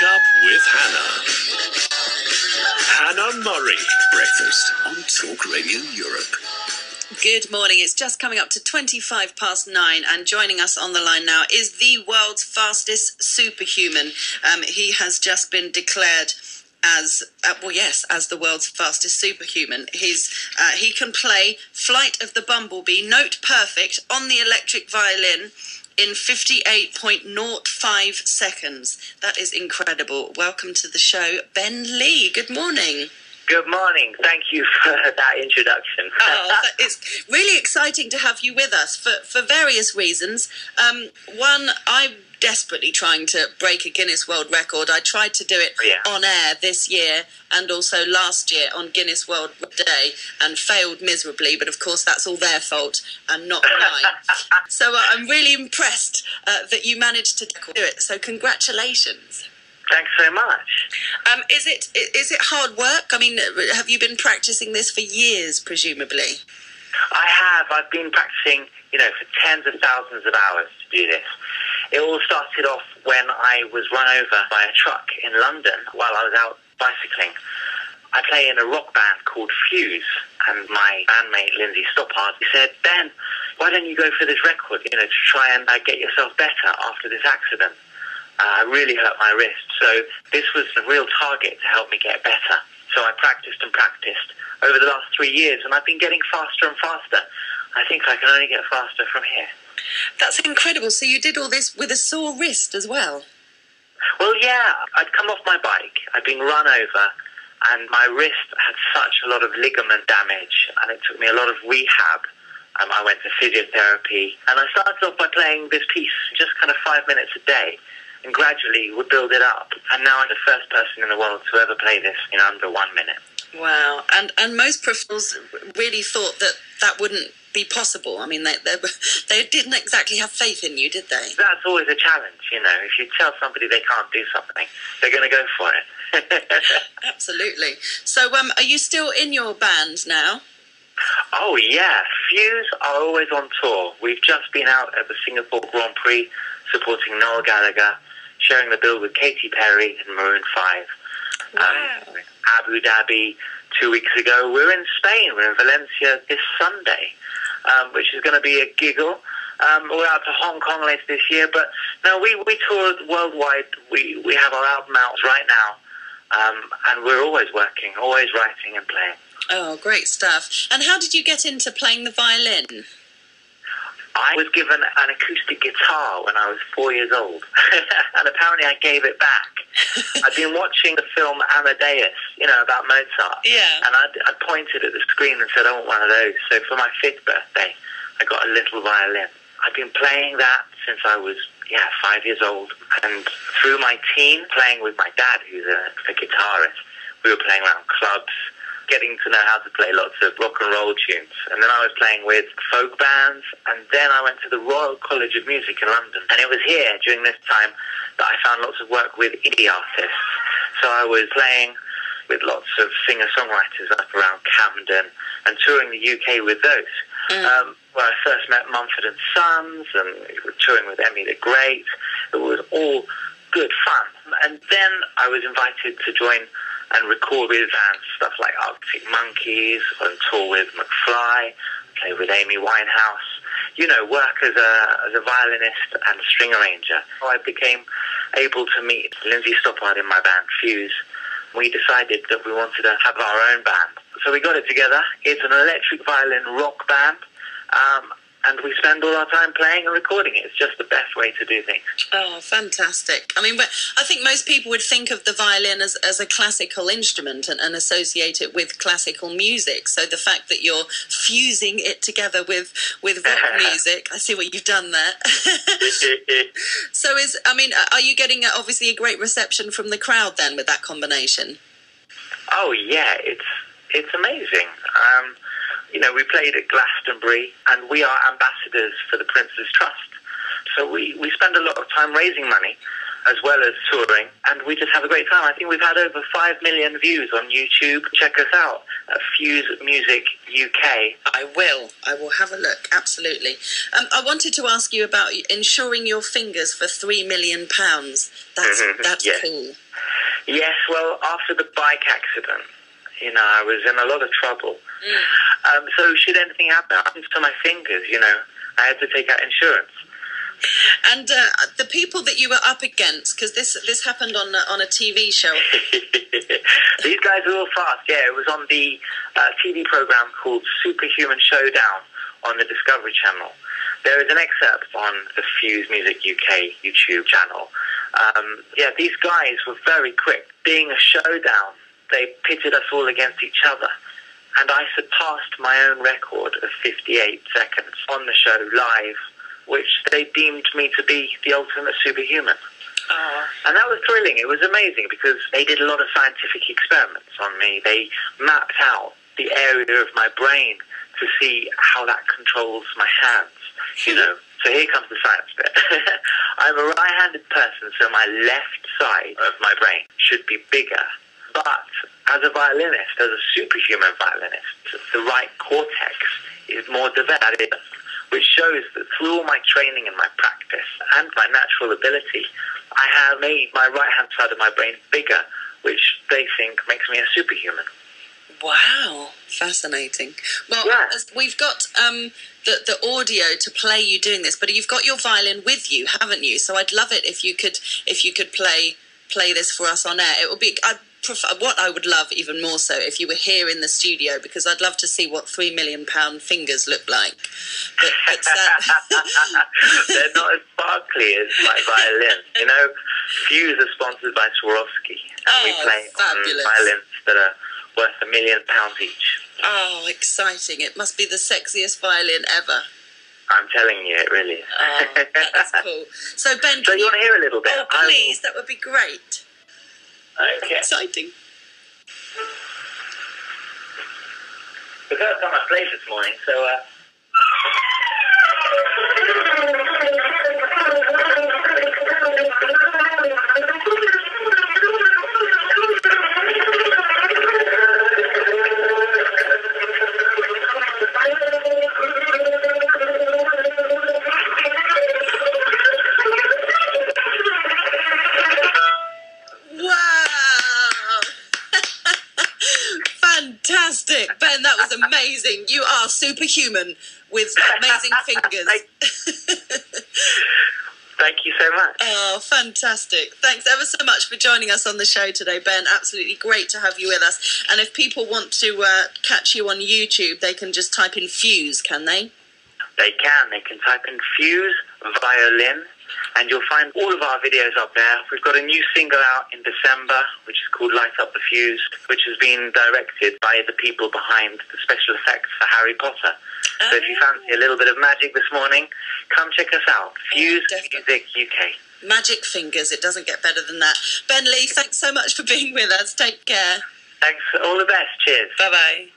Wake Up with Hannnah Murray. Breakfast on Talk Radio Europe. Good morning. It's just coming up to 9:25, and joining us on the line now is the world's fastest superhuman. He has just been declared as the world's fastest superhuman. He can play Flight of the Bumblebee note perfect on the electric violin in 58.05 seconds. That is incredible. Welcome to the show, Ben Lee. Good morning. Good morning. Thank you for that introduction. It's really exciting to have you with us for various reasons. One, I'm desperately trying to break a Guinness World Record. I tried to do it on air this year and also last year on Guinness World Day and failed miserably, but of course that's all their fault and not mine. So I'm really impressed that you managed to do it. So congratulations. Thanks so much. Is it hard work? I mean, have you been practicing this for years, presumably? I have. I've been practicing, for tens of thousands of hours to do this. It all started off when I was run over by a truck in London while I was out bicycling. I play in a rock band called Fuse, and my bandmate Linzi Stoppard said, "Ben, why don't you go for this record, to try and get yourself better after this accident?" I really hurt my wrist, so this was a real target to help me get better. So I practiced and practiced over the last 3 years, and I've been getting faster and faster. I think I can only get faster from here. That's incredible. So you did all this with a sore wrist as well? Well, yeah. I'd come off my bike, I'd been run over, and my wrist had such a lot of ligament damage, and it took me a lot of rehab. I went to physiotherapy, and I started off by playing this piece just kind of 5 minutes a day, and gradually would build it up. And now I'm the first person in the world to ever play this in under 1 minute. Wow. And most professionals really thought that wouldn't be possible. I mean, they didn't exactly have faith in you, did they? That's always a challenge, If you tell somebody they can't do something, they're going to go for it. Absolutely. So are you still in your band now? Oh, yeah. Fuse are always on tour. We've just been out at the Singapore Grand Prix supporting Noel Gallagher, sharing the bill with Katy Perry and Maroon 5. Wow. Abu Dhabi 2 weeks ago. We're in Spain. We're in Valencia this Sunday, which is going to be a giggle. We're out to Hong Kong later this year, but no, we tour worldwide. We have our album out right now, and we're always working, always writing and playing. Oh, great stuff. And how did you get into playing the violin? I was given an acoustic guitar when I was 4 years old, and apparently I gave it back. I'd been watching the film Amadeus, about Mozart, and I pointed at the screen and said, "I want one of those." So for my 5th birthday, I got a little violin. I've been playing that since I was 5 years old, and through my teen, playing with my dad, who's a guitarist, we were playing around clubs, getting to know how to play lots of rock and roll tunes. And then I was playing with folk bands, and then I went to the Royal College of Music in London. And it was here, during this time, that I found lots of work with indie artists. So I was playing with lots of singer-songwriters up around Camden and touring the UK with those. Where I first met Mumford and Sons, and touring with Emmy the Great. It was all good fun. And then I was invited to join and record with bands, stuff like Arctic Monkeys, on tour with McFly, play with Amy Winehouse, work as a violinist and string arranger. I became able to meet Linzi Stoppard in my band, Fuse. We decided that we wanted to have our own band. So we got it together. It's an electric violin rock band, and we spend all our time playing and recording it. It's just the best way to do things. Oh, fantastic. I mean, I think most people would think of the violin as a classical instrument and associate it with classical music. So the fact that you're fusing it together with rock music, I see what you've done there. So are you getting obviously a great reception from the crowd then with that combination? Oh, yeah, it's amazing. We played at Glastonbury, and we are ambassadors for the Prince's Trust. So we spend a lot of time raising money as well as touring, and we just have a great time. I think we've had over 5 million views on YouTube. Check us out at Fuse Music UK. I will have a look, absolutely. I wanted to ask you about insuring your fingers for £3 million. That's yes. Cool. Yes, well, after the bike accident, you know, I was in a lot of trouble. So should anything happen to my fingers, you know, I had to take out insurance. And the people that you were up against, because this happened on a TV show. These guys are all fast. Yeah, it was on the TV program called Superhuman Showdown on the Discovery Channel. There is an excerpt on the Fuse Music UK YouTube channel. These guys were very quick. Being a showdown, they pitted us all against each other. And I surpassed my own record of 58 seconds on the show live, which they deemed me to be the ultimate superhuman. And that was thrilling. It was amazing because they did a lot of scientific experiments on me. They mapped out the area of my brain to see how that controls my hands, you know. So here comes the science bit. I'm a right-handed person, so my left side of my brain should be bigger. But as a violinist, as a superhuman violinist, the right cortex is more developed, which shows that through all my training and my practice and my natural ability, I have made my right-hand side of my brain bigger, which they think makes me a superhuman. Wow, fascinating. Well, we've got the audio to play you doing this, but you've got your violin with you, haven't you? So I'd love it if you could play this for us on air. It would be. What I would love even more so if you were here in the studio, because I'd love to see what £3 million fingers look like. But they're not as sparkly as my violin. You know, Fuse are sponsored by Swarovski, and we play on violins that are worth £1 million each. Oh, exciting! It must be the sexiest violin ever. I'm telling you, it really is. Oh, that's cool. So Ben, so you want to hear a little bit? Oh, please, that would be great. Okay. Exciting. The first time I played this morning, so fantastic, Ben. That was amazing. You are superhuman with amazing fingers. Thank you so much. Oh, fantastic. Thanks ever so much for joining us on the show today, Ben. Absolutely great to have you with us. And if people want to catch you on YouTube, they can just type in Fuse, can they? They can. They can type in Fuse Violin, and you'll find all of our videos up there. We've got a new single out in December, which is called Light Up the Fuse, which has been directed by the people behind the special effects for Harry Potter. So if you fancy a little bit of magic this morning, come check us out. Fuse Music UK. Magic fingers. It doesn't get better than that. Ben Lee, thanks so much for being with us. Take care. Thanks. All the best. Cheers. Bye-bye.